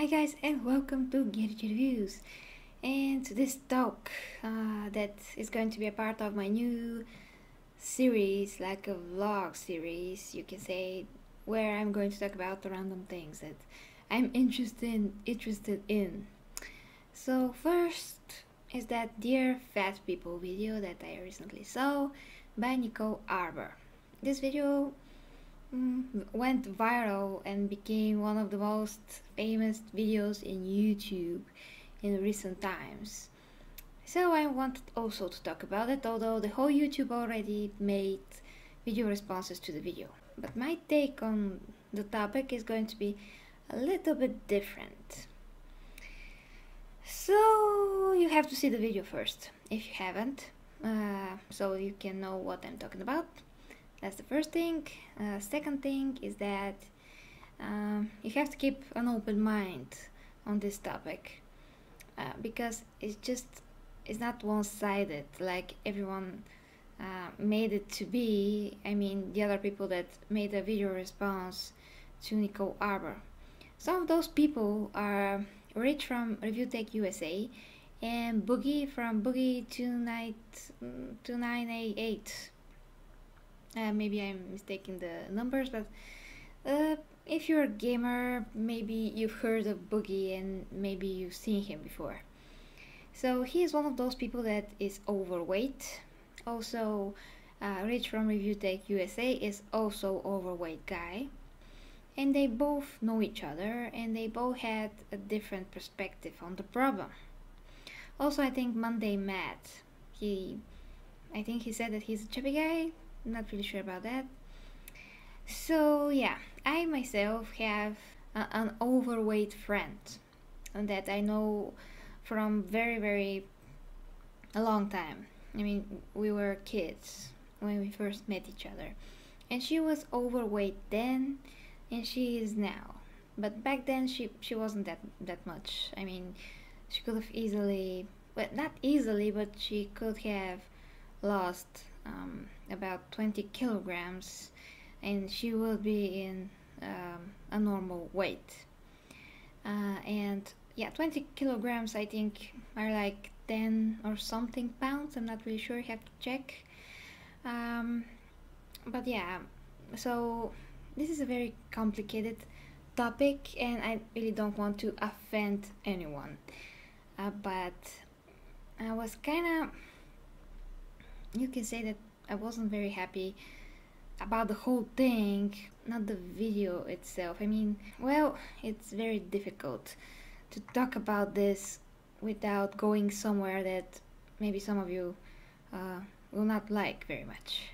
Hi guys and welcome to Get Reviews, and to this talk that is going to be a part of my new series, like a vlog series you can say, where I'm going to talk about the random things that I'm interested in. So first is that Dear Fat People video that I recently saw by Nicole Arbour. This video went viral and became one of the most famous videos in YouTube in recent times. So I wanted also to talk about it, although the whole YouTube already made video responses to the video. But my take on the topic is going to be a little bit different. So you have to see the video first, if you haven't, so you can know what I'm talking about. That's the first thing. Second thing is that you have to keep an open mind on this topic, because it's not one-sided like everyone made it to be. I mean, the other people that made a video response to Nicole Arbour. Some of those people are Rich from Review Tech USA and Boogie from Boogie 2988. Maybe I'm mistaking the numbers, but if you're a gamer, maybe you've heard of Boogie and maybe you've seen him before. So he is one of those people that is overweight. Also, Rich from Review Tech USA is also overweight guy. And they both know each other and they both had a different perspective on the problem. Also, I think Monday Matt, I think he said that he's a chubby guy. I'm not really sure about that. So yeah, I myself have an overweight friend, and that I know from very a long time. I mean, we were kids when we first met each other, and she was overweight then and she is now. But back then she wasn't that much. I mean, she could have easily, well, not easily, but she could have lost about 20 kilograms and she will be in a normal weight, and yeah, 20 kilograms I think are like 10 or something pounds. I'm not really sure, you have to check. But yeah, so this is a very complicated topic and I really don't want to offend anyone, but I was kinda, you can say that I wasn't very happy about the whole thing, not the video itself. I mean, well, it's very difficult to talk about this without going somewhere that maybe some of you will not like very much.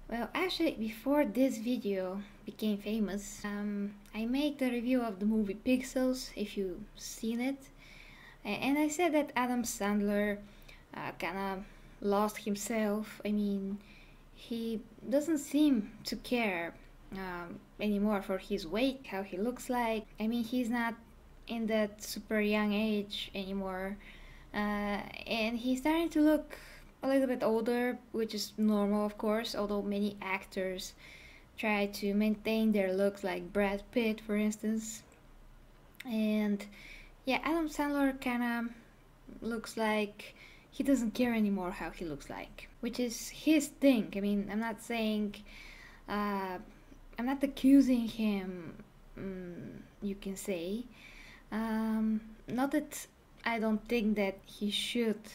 Well, actually, before this video became famous, I made a review of the movie Pixels, if you've seen it, and I said that Adam Sandler kinda lost himself. I mean, he doesn't seem to care anymore for his weight, how he looks like. I mean, he's not in that super young age anymore, and he's starting to look a little bit older, which is normal of course, although many actors try to maintain their looks, like Brad Pitt for instance. And yeah, Adam Sandler kinda looks like he doesn't care anymore how he looks like, which is his thing. I mean, I'm not saying, I'm not accusing him, you can say. Not that I don't think that he should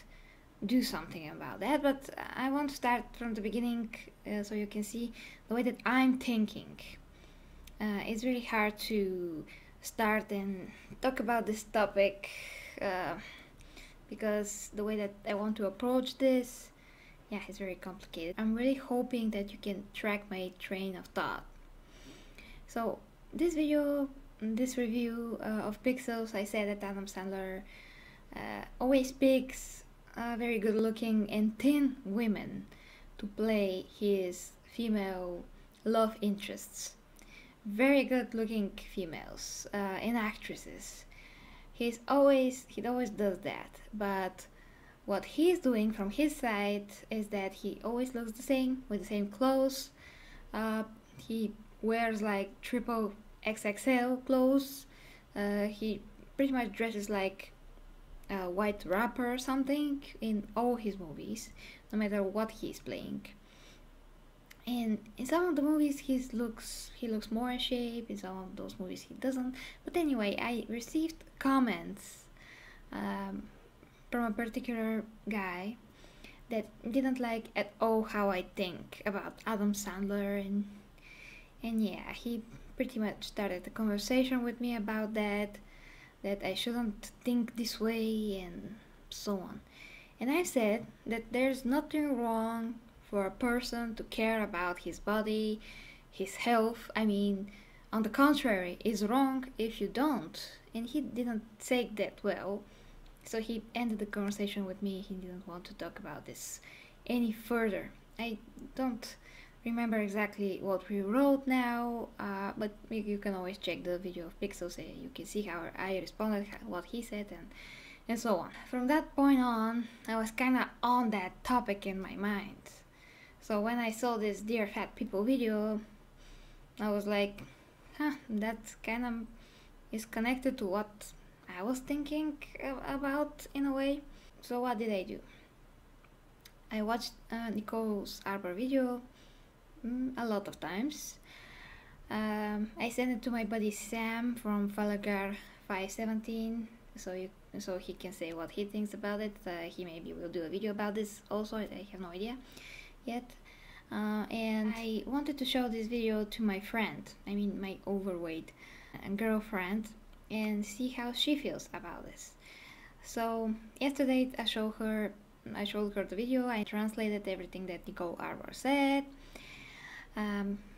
do something about that, but I want to start from the beginning so you can see the way that I'm thinking. It's really hard to start and talk about this topic, because the way that I want to approach this, yeah, it's very complicated. I'm really hoping that you can track my train of thought. So this video, this review of Pixels, I said that Adam Sandler always picks very good looking and thin women to play his female love interests. Very good looking females and actresses. He always does that, but what he's doing from his side is that he always looks the same, with the same clothes. He wears like triple XXL clothes, He pretty much dresses like a white rapper or something in all his movies, no matter what he's playing. And in some of the movies he looks more in shape, in some of those movies he doesn't. But anyway, I received comments um, from a particular guy that didn't like at all how I think about Adam Sandler, and yeah, he pretty much started a conversation with me about that I shouldn't think this way and so on. And I said that there's nothing wrong for a person to care about his body, his health. I mean, on the contrary, it's wrong if you don't. And he didn't take that well, so he ended the conversation with me. He didn't want to talk about this any further. I don't remember exactly what we wrote now, but you can always check the video of Pixels and you can see how I responded, what he said, and so on. From that point on, I was kinda on that topic in my mind. So when I saw this Dear Fat People video, I was like, that kind of is connected to what I was thinking about in a way. So what did I do? I watched Nicole Arbour video a lot of times. I sent it to my buddy Sam from Falagar 517, so he can say what he thinks about it. He maybe will do a video about this also. I have no idea yet. And I wanted to show this video to my friend, I mean my overweight girlfriend, and see how she feels about this. So yesterday I showed her the video. I translated everything that Nicole Arbour said.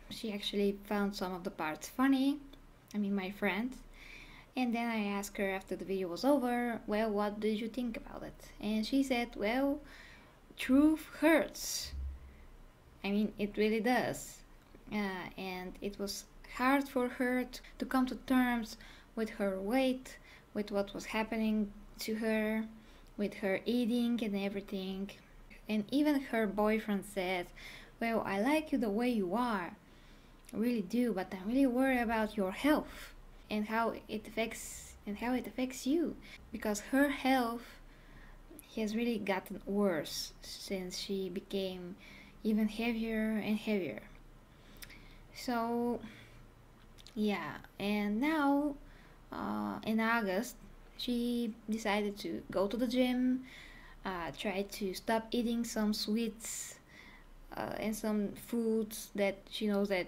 She actually found some of the parts funny, I mean my friend. And then I asked her after the video was over, well, what did you think about it? And she said, well, truth hurts. I mean, it really does. And it was hard for her to come to terms with her weight, with what was happening to her, with her eating and everything. And even her boyfriend said, well, I like you the way you are, I really do, but I'm really worried about your health and how it affects you, because her health has really gotten worse since she became even heavier and heavier. So yeah, and now in August she decided to go to the gym, try to stop eating some sweets and some foods that she knows that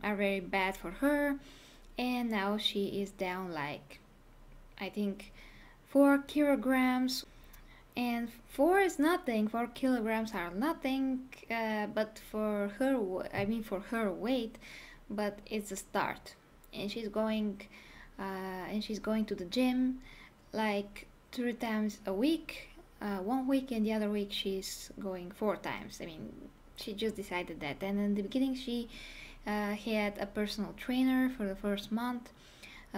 are very bad for her, and now she is down like, I think, 4 kilograms. And 4 is nothing, 4 kilograms are nothing, but for her weight, but it's a start. And she's going to the gym like 3 times a week. 1 week and the other week she's going 4 times. I mean, she just decided that. And in the beginning she had a personal trainer for the first month,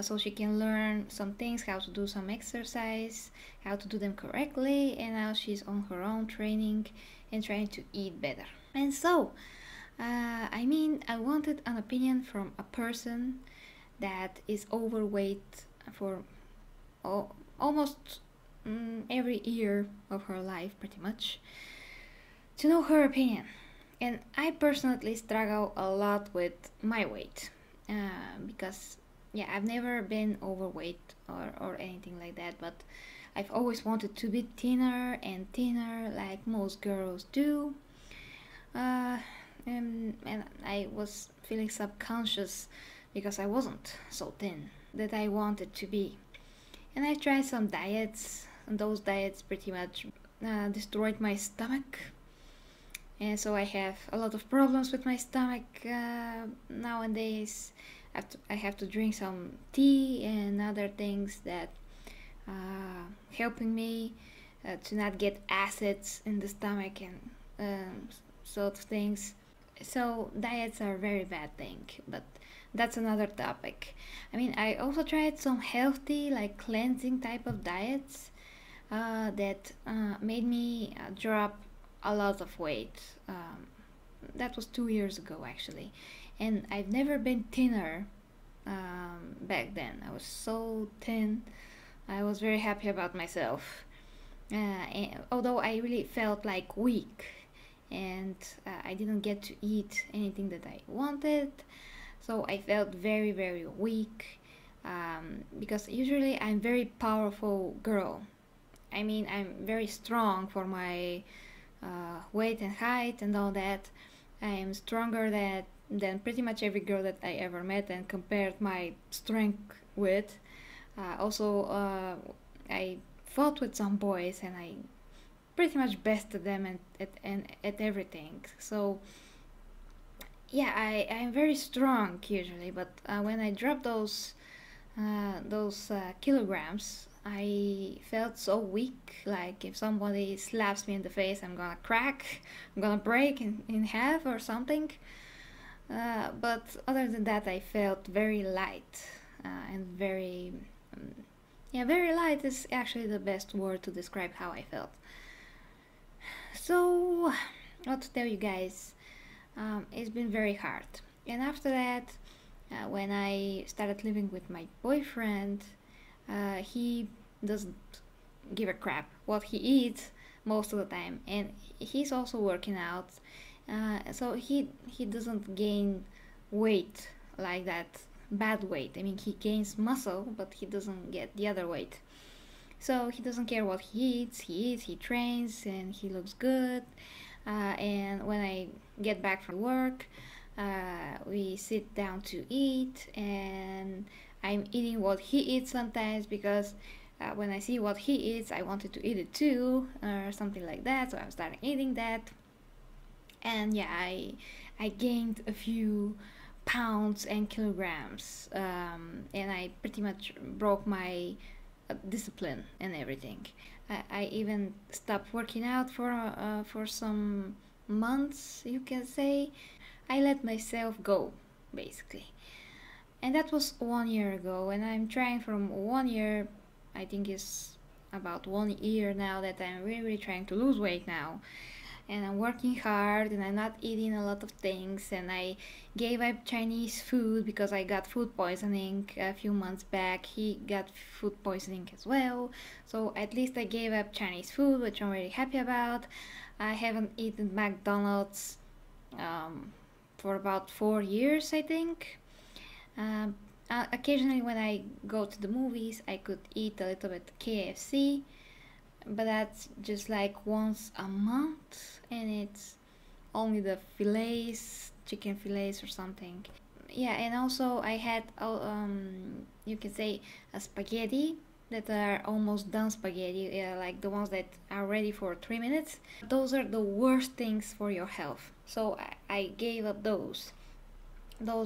so she can learn some things, how to do some exercise, how to do them correctly, and now she's on her own training and trying to eat better. And so, I wanted an opinion from a person that is overweight for almost every year of her life, pretty much, to know her opinion. And I personally struggle a lot with my weight, because yeah, I've never been overweight or anything like that, but I've always wanted to be thinner and thinner like most girls do. And I was feeling subconscious because I wasn't so thin that I wanted to be. And I tried some diets, and those diets pretty much destroyed my stomach. And so I have a lot of problems with my stomach nowadays. I have to drink some tea and other things that helping me to not get acids in the stomach and sort of things. So diets are a very bad thing, but that's another topic. I mean, I also tried some healthy, like cleansing type of diets that made me drop a lot of weight. That was 2 years ago actually, and I've never been thinner back then. I was so thin. I was very happy about myself. Although I really felt like weak, and I didn't get to eat anything that I wanted, so I felt very, very weak. Because usually I'm very powerful girl. I mean, I'm very strong for my weight and height and all that. I am stronger than pretty much every girl that I ever met and compared my strength with. I fought with some boys and I pretty much bested them at everything. So yeah, I'm very strong usually, but when I dropped those kilograms, I felt so weak. Like if somebody slaps me in the face, I'm gonna crack, I'm gonna break in half or something. But other than that, I felt very light and very, yeah, very light is actually the best word to describe how I felt. So, what to tell you guys, it's been very hard. And after that, when I started living with my boyfriend, he doesn't give a crap what he eats most of the time, and he's also working out, so he doesn't gain weight like that, bad weight. I mean, he gains muscle, but he doesn't get the other weight. So he doesn't care what he eats. He trains, and he looks good. And when I get back from work, we sit down to eat, and I'm eating what he eats sometimes because when I see what he eats, I wanted to eat it too, or something like that. So I'm starting eating that, and yeah, I gained a few pounds and kilograms, and I pretty much broke my discipline and everything. I even stopped working out for some months, you can say. I let myself go, basically. And that was 1 year ago, and I'm trying from 1 year, I think it's about 1 year now that I'm really trying to lose weight now. And I'm working hard, and I'm not eating a lot of things, and I gave up Chinese food because I got food poisoning a few months back. He got food poisoning as well, so at least I gave up Chinese food, which I'm really happy about. I haven't eaten McDonald's for about 4 years, I think. Occasionally when I go to the movies, I could eat a little bit KFC, but that's just like once a month, and it's only the fillets, chicken fillets or something. Yeah, and also I had you can say a spaghetti that are almost done spaghetti, like the ones that are ready for 3 minutes. Those are the worst things for your health, so I gave up those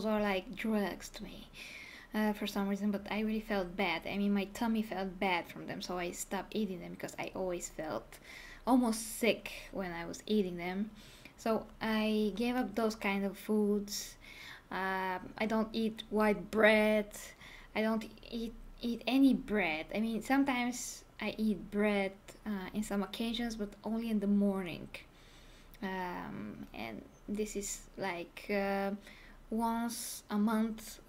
are like drugs to me, for some reason, but I really felt bad. I mean, my tummy felt bad from them, so I stopped eating them because I always felt almost sick when I was eating them. So I gave up those kind of foods. I don't eat white bread. I don't eat any bread. I mean, sometimes I eat bread in some occasions, but only in the morning. And this is like once a month,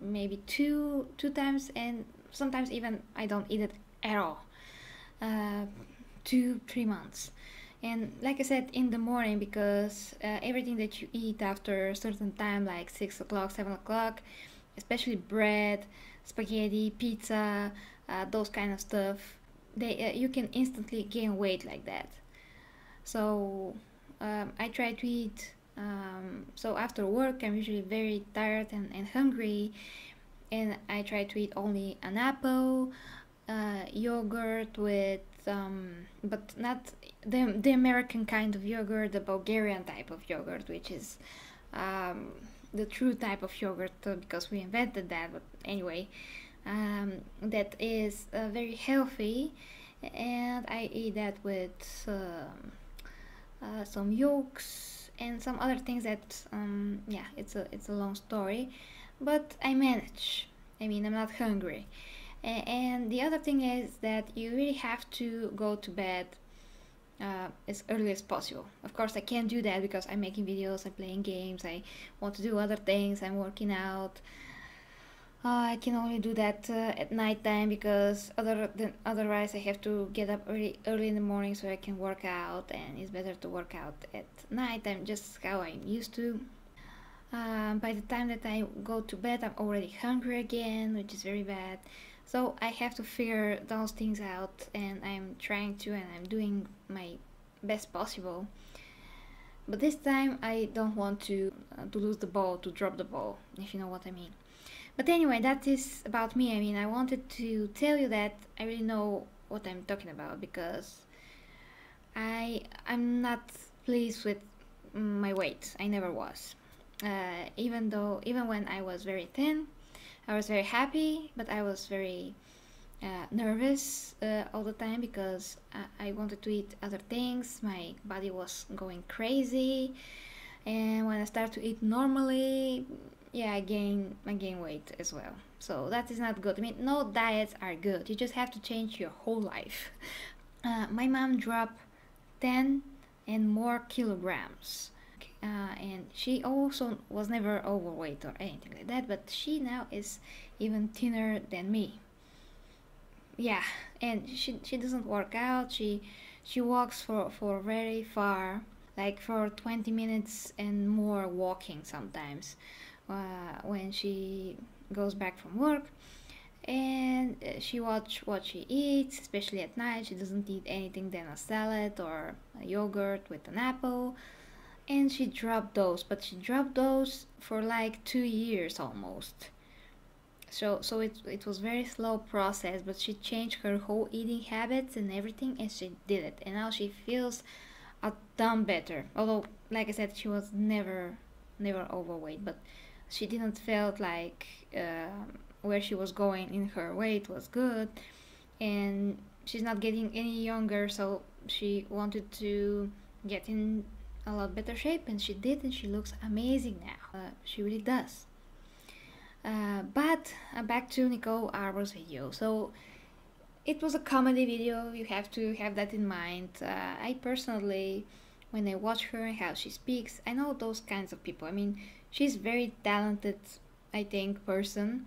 maybe two times, and sometimes even I don't eat it at all. 2-3 months. And like I said, in the morning, because everything that you eat after a certain time, like 6 o'clock, 7 o'clock, especially bread, spaghetti, pizza, those kind of stuff, you can instantly gain weight like that. So I try to eat. So after work, I'm usually very tired and hungry, and I try to eat only an apple, yogurt with, but not the American kind of yogurt, the Bulgarian type of yogurt, which is the true type of yogurt, because we invented that. But anyway, that is very healthy, and I eat that with some yolks and some other things that yeah, it's a long story, but I manage. I mean, I'm not hungry. And the other thing is that you really have to go to bed as early as possible. Of course, I can't do that because I'm making videos, I'm playing games, I want to do other things, I'm working out. I can only do that at night time because otherwise I have to get up early in the morning so I can work out, and it's better to work out at night time, just how I'm used to. By the time that I go to bed, I'm already hungry again, which is very bad. So I have to figure those things out, and I'm trying to, and I'm doing my best possible. But this time I don't want to lose the ball, to drop the ball, if you know what I mean. But anyway, that is about me. I mean, I wanted to tell you that I really know what I'm talking about because I'm not pleased with my weight. I never was. Even when I was very thin, I was very happy, but I was very nervous all the time because I wanted to eat other things. My body was going crazy, and when I start to eat normally, yeah, I gain weight as well. So that is not good. I mean, no diets are good. You just have to change your whole life. My mom dropped 10 and more kilograms. And she also was never overweight or anything like that, but she now is even thinner than me. Yeah, and she doesn't work out. She walks for very far, like for 20 minutes and more walking sometimes when she goes back from work. And she watch what she eats, especially at night. She doesn't eat anything than a salad or a yogurt with an apple. And she dropped those, but she dropped those for like 2 years almost. So it was very slow process, but she changed her whole eating habits and everything, and she did it, and now she feels a ton better. Although, like I said, she was never overweight, but she didn't felt like where she was going in her weight was good, and she's not getting any younger, so she wanted to get in a lot better shape, and she did, and she looks amazing now. She really does. But back to Nicole Arbour's video. So it was a comedy video. You have to have that in mind. I personally, when I watch her and how she speaks, I know those kinds of people. I mean, she's very talented, I think, person.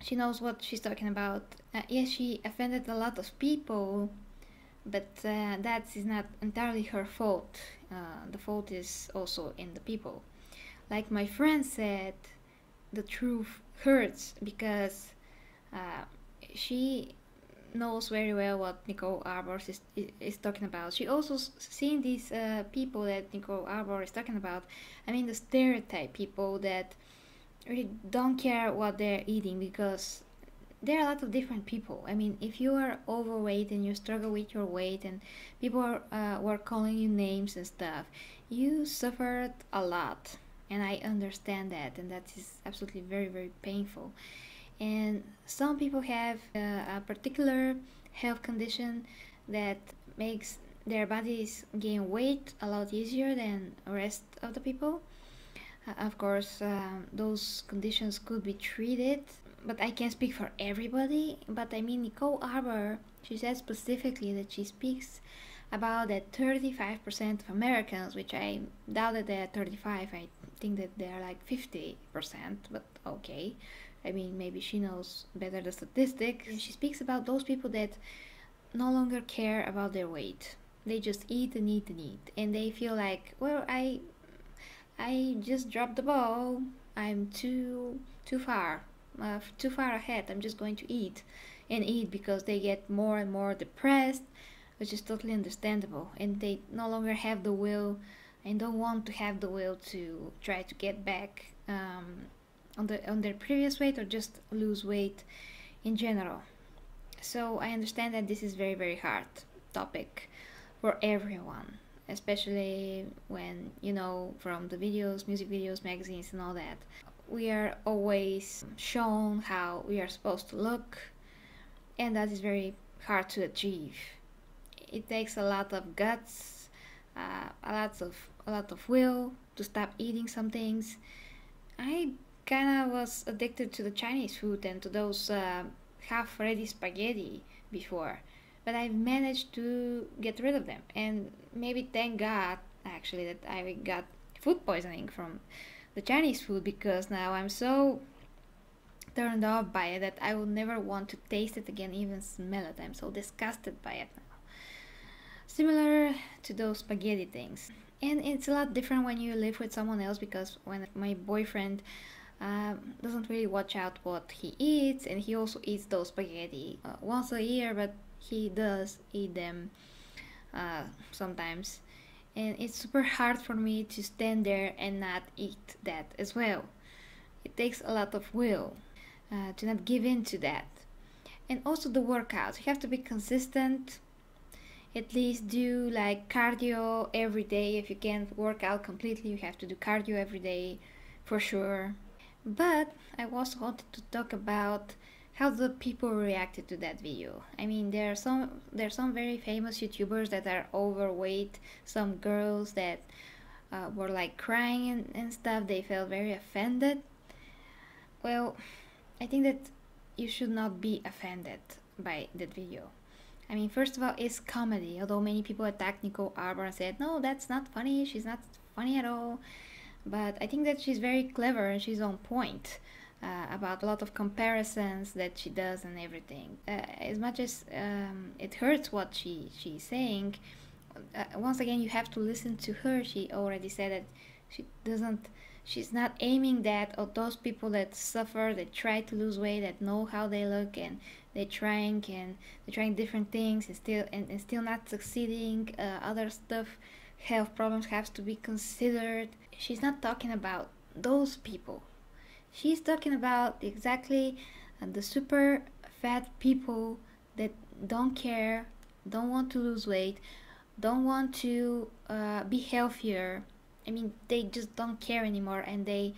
She knows what she's talking about. Yes, she offended a lot of people, but that is not entirely her fault. The fault is also in the people. Like my friend said, the truth hurts because uh, she knows very well what Nicole Arbour is talking about. She also seen these people that Nicole Arbour is talking about. I mean, the stereotype people that really don't care what they're eating because there are a lot of different people. I mean, if you are overweight and you struggle with your weight and people were calling you names and stuff, you suffered a lot. And I understand that, and that is absolutely very, very painful. And some people have a particular health condition that makes their bodies gain weight a lot easier than the rest of the people. Of course, those conditions could be treated, but I can't speak for everybody. But I mean, Nicole Arbour, she said specifically that she speaks about that 35% of Americans, which I doubt that they're 35, I think that they're like 50%, but okay. I mean, maybe she knows better the statistics. And she speaks about those people that no longer care about their weight. They just eat and eat and eat, and they feel like, well, I just dropped the ball. I'm too far ahead. I'm just going to eat and eat because they get more and more depressed, which is totally understandable, and they no longer have the will and don't want to have the will to try to get back on their previous weight or just lose weight in general. So I understand that this is very, very hard topic for everyone, especially when, you know, from the videos, music videos, magazines and all that, we are always shown how we are supposed to look, and that is very hard to achieve. It takes a lot of guts, a lot of will to stop eating some things. I kind of was addicted to the Chinese food and to those half-ready spaghetti before, but I've managed to get rid of them, and maybe thank God actually that I got food poisoning from the Chinese food, because now I'm so turned off by it that I would never want to taste it again, even smell it. I'm so disgusted by it now. Similar to those spaghetti things. And it's a lot different when you live with someone else, because when my boyfriend doesn't really watch out what he eats, and he also eats those spaghetti once a year, but he does eat them sometimes. And it's super hard for me to stand there and not eat that as well. It takes a lot of will to not give in to that. And also the workouts, you have to be consistent. At least do like cardio every day. If you can't work out completely, you have to do cardio every day for sure. But I also wanted to talk about how the people reacted to that video. I mean, there are some very famous YouTubers that are overweight, some girls that were like crying and stuff. They felt very offended. Well, I think that you should not be offended by that video. I mean, first of all, it's comedy, although many people attacked Nicole Arbour and said, no, that's not funny, she's not funny at all. But I think that she's very clever and she's on point about a lot of comparisons that she does and everything. As much as it hurts what she's saying, once again, you have to listen to her. She already said that she's not aiming that at those people that suffer, that try to lose weight, that know how they look, and they're trying different things and still not succeeding. Other stuff, health problems have to be considered. She's not talking about those people. She's talking about exactly the super fat people that don't care, don't want to lose weight, don't want to be healthier. I mean, they just don't care anymore, and they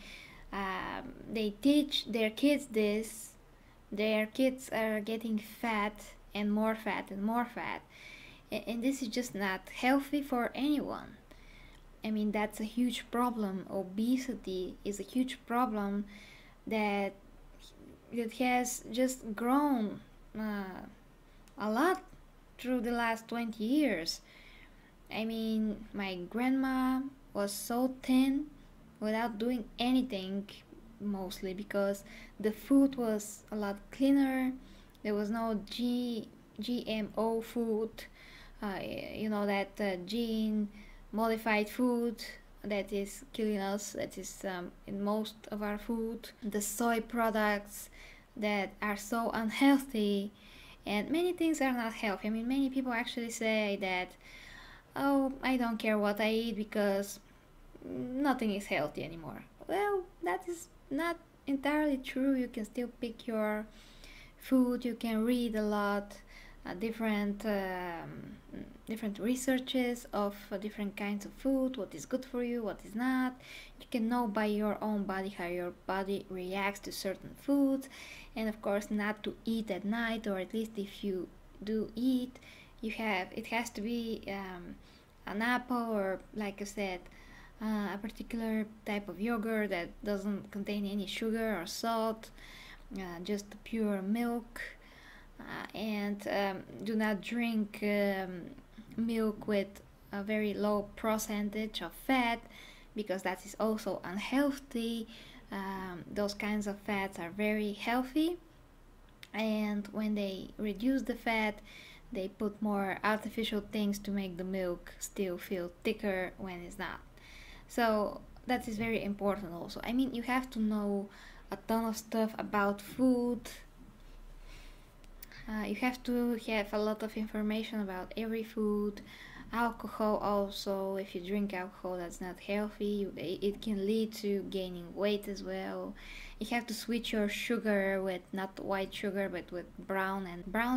teach their kids this. Their kids are getting fat and more fat and more fat, and this is just not healthy for anyone. I mean, that's a huge problem. Obesity is a huge problem that has just grown a lot through the last 20 years. I mean, my grandma was so thin without doing anything, mostly because the food was a lot cleaner. There was no GMO food, that gene modified food that is killing us, that is in most of our food. The soy products that are so unhealthy, and many things are not healthy. I mean, many people actually say that, oh, I don't care what I eat because nothing is healthy anymore. Well, that is not entirely true. You can still pick your food. You can read a lot, different researches of different kinds of food, what is good for you, what is not. You can know by your own body how your body reacts to certain foods, and of course not to eat at night, or at least if you do eat, it has to be an apple, or like I said, a particular type of yogurt that doesn't contain any sugar or salt, just pure milk, and do not drink milk with a very low percentage of fat, because that is also unhealthy. Those kinds of fats are very healthy, and when they reduce the fat, they put more artificial things to make the milk still feel thicker when it's not. So that is very important also. I mean, you have to know a ton of stuff about food. You have to have a lot of information about every food. Alcohol also, if you drink alcohol, that's not healthy. It can lead to gaining weight as well. You have to switch your sugar with not white sugar, but with brown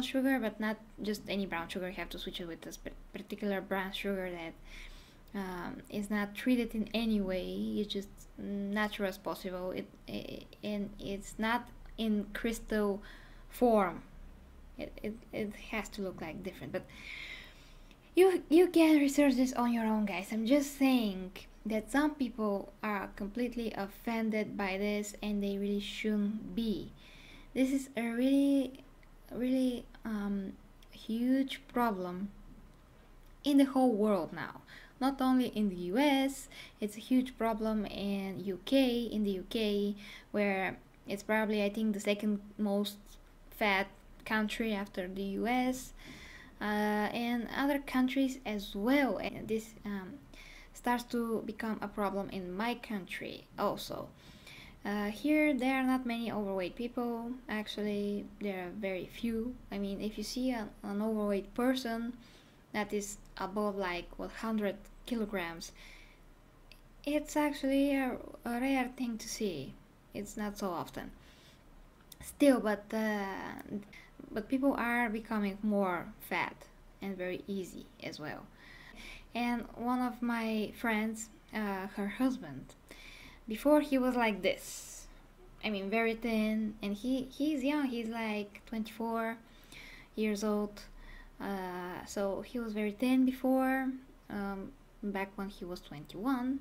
sugar, but not just any brown sugar. You have to switch it with this particular brown sugar that is not treated in any way. It's just natural as possible. And it's not in crystal form. It has to look like different, but you can research this on your own, guys. I'm just saying that some people are completely offended by this, and they really shouldn't be. This is a really huge problem in the whole world now. Not only in the US, it's a huge problem in the UK, where It's probably, I think, the second most fat country after the US, and other countries as well. And this starts to become a problem in my country also. Here there are not many overweight people. Actually, there are very few. I mean, if you see an overweight person that is above like 100 kilograms, it's actually a rare thing to see. It's not so often. Still, but people are becoming more fat and very easy as well. And one of my friends, her husband, before he was like this. I mean, very thin, and he's young. He's like 24 years old. So he was very thin before, back when he was 21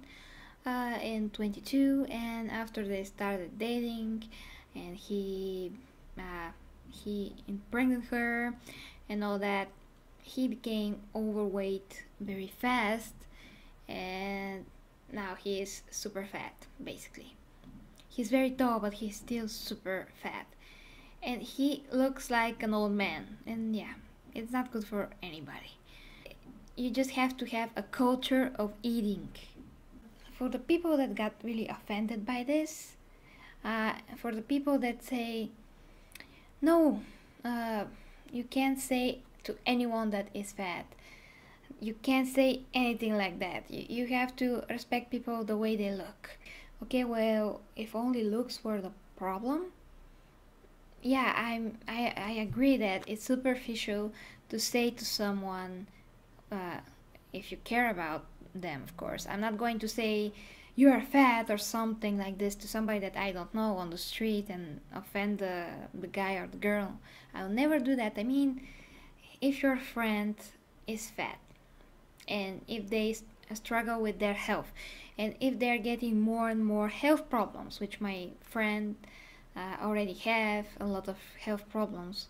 and 22. And after they started dating, and he impregnated her and all that, he became overweight very fast, and now he is super fat, basically. He's very tall, but he's still super fat. And he looks like an old man. And yeah, it's not good for anybody. You just have to have a culture of eating. For the people that got really offended by this, for the people that say, no, you can't say to anyone that is fat, you can't say anything like that. You have to respect people the way they look. Okay, well, if only looks were the problem, yeah, I agree that it's superficial to say to someone, if you care about them, of course. I'm not going to say you are fat or something like this to somebody that I don't know on the street and offend the guy or the girl. I'll never do that. I mean, if your friend is fat, and if they struggle with their health, and if they're getting more and more health problems, which my friend already have a lot of health problems,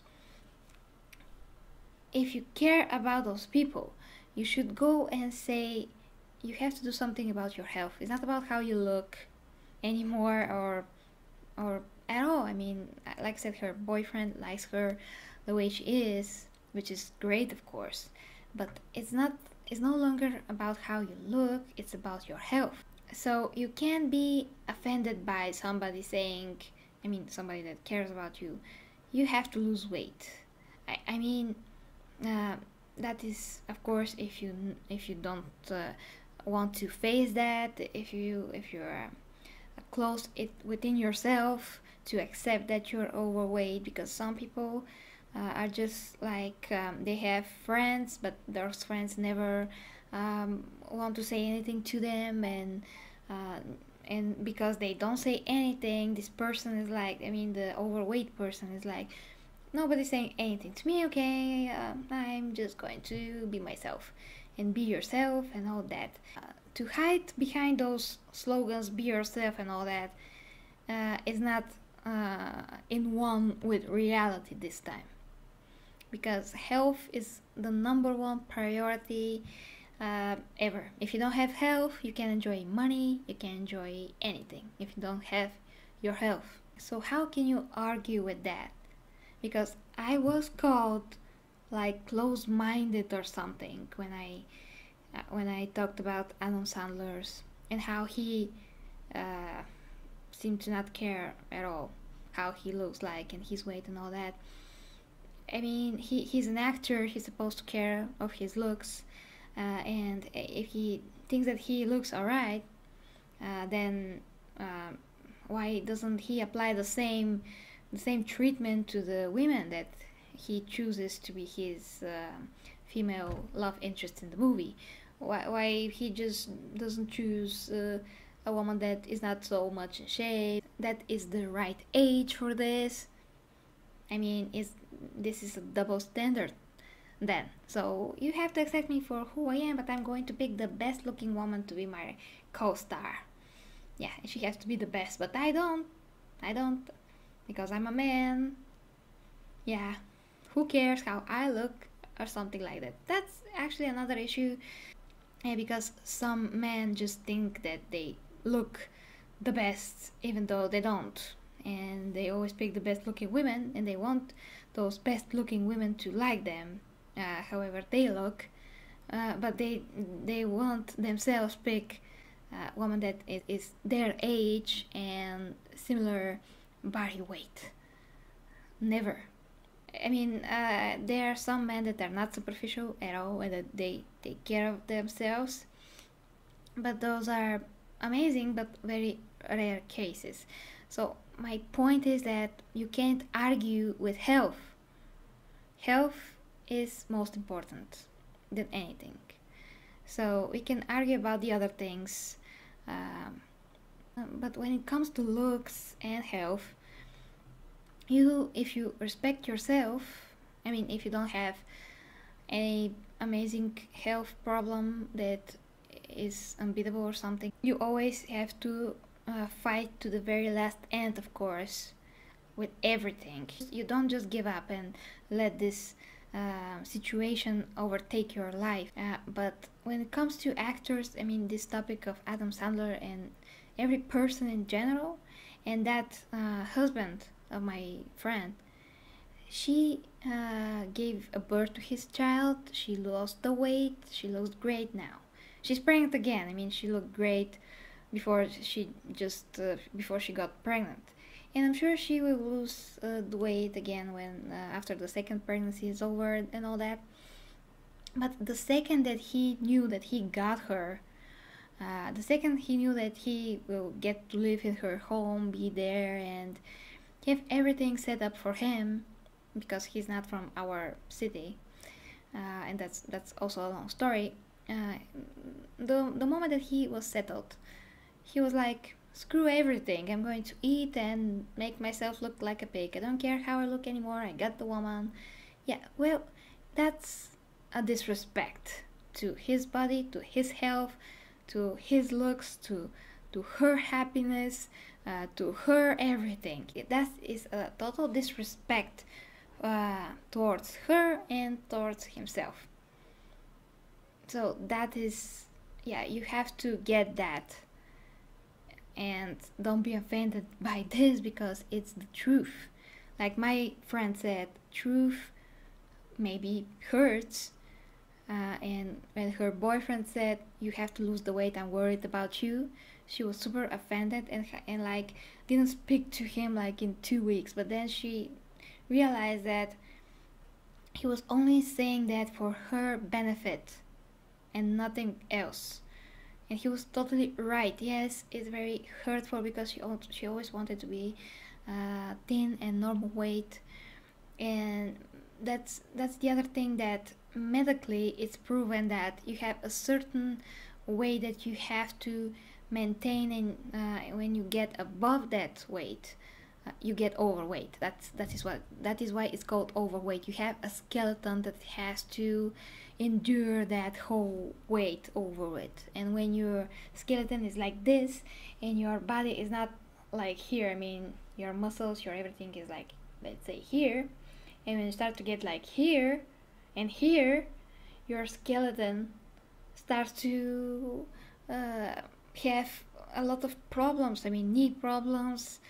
if you care about those people, you should go and say you have to do something about your health. It's not about how you look anymore, or at all. I mean, like I said, her boyfriend likes her the way she is, which is great, of course, but it's no longer about how you look, it's about your health. So you can't be offended by somebody saying, I mean, somebody that cares about you, you have to lose weight. I mean, that is, of course, if you don't want to face that, if you're close it within yourself to accept that you're overweight, because some people are just like, they have friends, but those friends never want to say anything to them, and because they don't say anything, this person is like, I mean, the overweight person is like, nobody's saying anything to me, okay, I'm just going to be myself. And be yourself and all that. To hide behind those slogans, be yourself and all that, is not in one with reality this time. Because health is the number one priority ever. If you don't have health, you can enjoy money, you can enjoy anything if you don't have your health. So how can you argue with that? Because I was called like close-minded or something when I talked about Adam Sandler's and how he seemed to not care at all how he looks like and his weight and all that. I mean, he's an actor, he's supposed to care of his looks, and if he thinks that he looks alright, then why doesn't he apply the same treatment to the women that he chooses to be his female love interest in the movie? Why he just doesn't choose a woman that is not so much in shape, that is the right age for this? I mean, this is a double standard then. So you have to accept me for who I am, but I'm going to pick the best looking woman to be my co-star. Yeah, she has to be the best, but I don't, because I'm a man. Yeah, who cares how I look or something like that? That's actually another issue, because some men just think that they look the best even though they don't. and they always pick the best looking women, and they want those best looking women to like them, however they look, but they won't themselves pick a woman that is their age and similar body weight. Never. I mean, there are some men that are not superficial at all and that they take care of themselves, but those are amazing but very rare cases. So my point is that you can't argue with health. Health is most important than anything. So we can argue about the other things, but when it comes to looks and health, if you respect yourself, I mean, if you don't have any amazing health problem that is unbeatable or something, you always have to fight to the very last end, of course, with everything. You don't just give up and let this situation overtake your life. But when it comes to actors, I mean, this topic of Adam Sandler and every person in general, and that husband of my friend, she gave a birth to his child. She lost the weight. She looks great now. She's pregnant again. I mean, she looked great before she got pregnant, and I'm sure she will lose the weight again when after the second pregnancy is over and all that. But the second that he knew that he got her, the second he knew that he will get to live in her home, be there, and have everything set up for him, because he's not from our city, and that's also a long story. The moment that he was settled, he was like, screw everything, I'm going to eat and make myself look like a pig. I don't care how I look anymore, I got the woman. Yeah, well, that's a disrespect to his body, to his health, to his looks, to her happiness, to her everything. That is a total disrespect towards her and towards himself. So that is, yeah, you have to get that, and don't be offended by this, because it's the truth. Like my friend said, truth maybe hurts, and when her boyfriend said, you have to lose the weight, I'm worried about you, she was super offended and like didn't speak to him like in 2 weeks. But then she realized that he was only saying that for her benefit and nothing else. And he was totally right. Yes, it's very hurtful, because she always wanted to be thin and normal weight. And that's the other thing, that medically it's proven that you have a certain weight that you have to maintain, and when you get above that weight, you get overweight. That is why it's called overweight. You have a skeleton that has to endure that whole weight over it. And when your skeleton is like this and your body is not like here, I mean, your muscles, your everything is like, let's say here, and when you start to get like here and here, your skeleton starts to have a lot of problems. I mean, knee problems,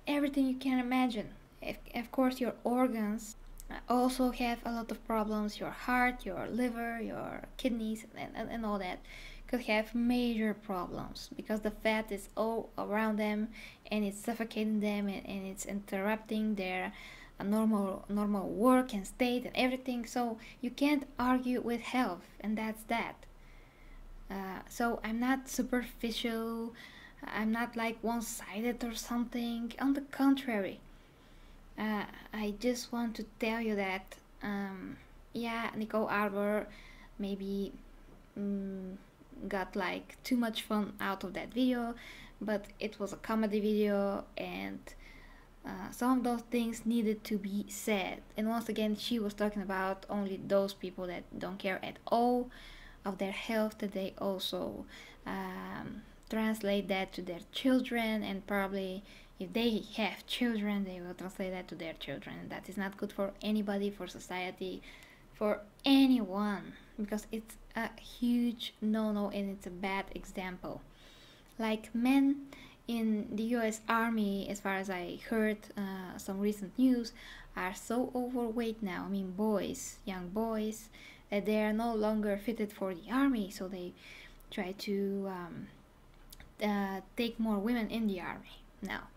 everything you can imagine. Of course, your organs also have a lot of problems. Your heart, your liver, your kidneys, and all that could have major problems, because the fat is all around them and it's suffocating them, and it's interrupting their normal work and state and everything. So you can't argue with health, and that's that. So I'm not superficial, I'm not like one-sided or something. On the contrary, I just want to tell you that yeah, Nicole Arbour maybe got like too much fun out of that video, but it was a comedy video, and some of those things needed to be said. And once again, she was talking about only those people that don't care at all of their health, that they also translate that to their children, and probably if they have children, they will translate that to their children, and that is not good for anybody, for society, for anyone, because it's a huge no-no and it's a bad example. Like men, in the US Army, as far as I heard, some recent news, are so overweight now. I mean, boys, young boys, that they are no longer fitted for the army, so they try to take more women in the army now.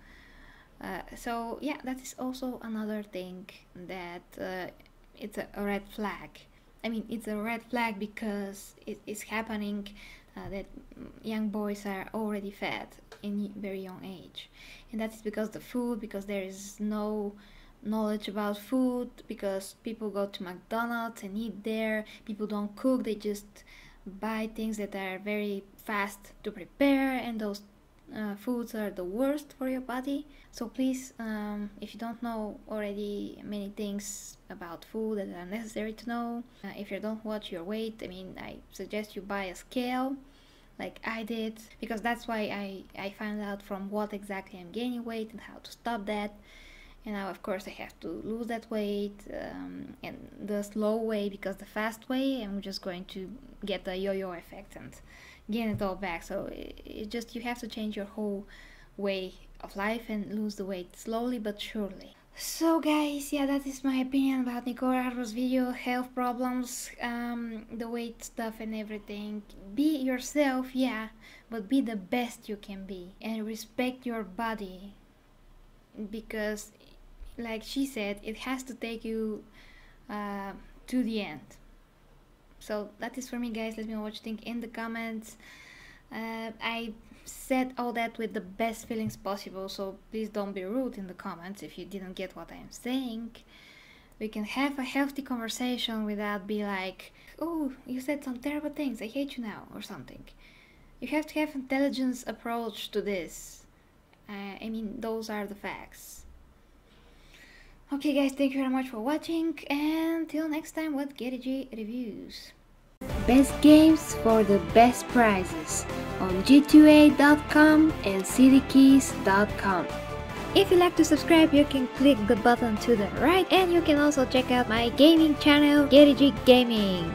So yeah, that is also another thing that it's a red flag. I mean, it's a red flag because it is happening that young boys are already fat in very young age, and that is because the food, because there is no knowledge about food, because people go to McDonald's and eat there. People don't cook, they just buy things that are very fast to prepare, and those foods are the worst for your body. So please, if you don't know already many things about food that are necessary to know, if you don't watch your weight, I mean, I suggest you buy a scale like I did, because that's why I found out from what exactly I'm gaining weight and how to stop that. And now of course I have to lose that weight, and the slow way, because the fast way I'm just going to get a yo-yo effect and gain it all back. So it just, you have to change your whole way of life and lose the weight slowly but surely. So guys, yeah, that is my opinion about Nicole Arbour's video, health problems, the weight stuff and everything. Be yourself, yeah, but be the best you can be and respect your body, because like she said, it has to take you to the end. So that is for me, guys. Let me know what you think in the comments. I said all that with the best feelings possible, so please don't be rude in the comments if you didn't get what I'm saying. We can have a healthy conversation without be like, oh, you said some terrible things, I hate you now, or something. You have to have an intelligent approach to this. I mean, those are the facts. Okay guys, thank you very much for watching, and till next time with GettyG Reviews. Best games for the best prices on g2a.com and cdkeys.com. If you like to subscribe, you can click the button to the right, and you can also check out my gaming channel, GettyG Gaming.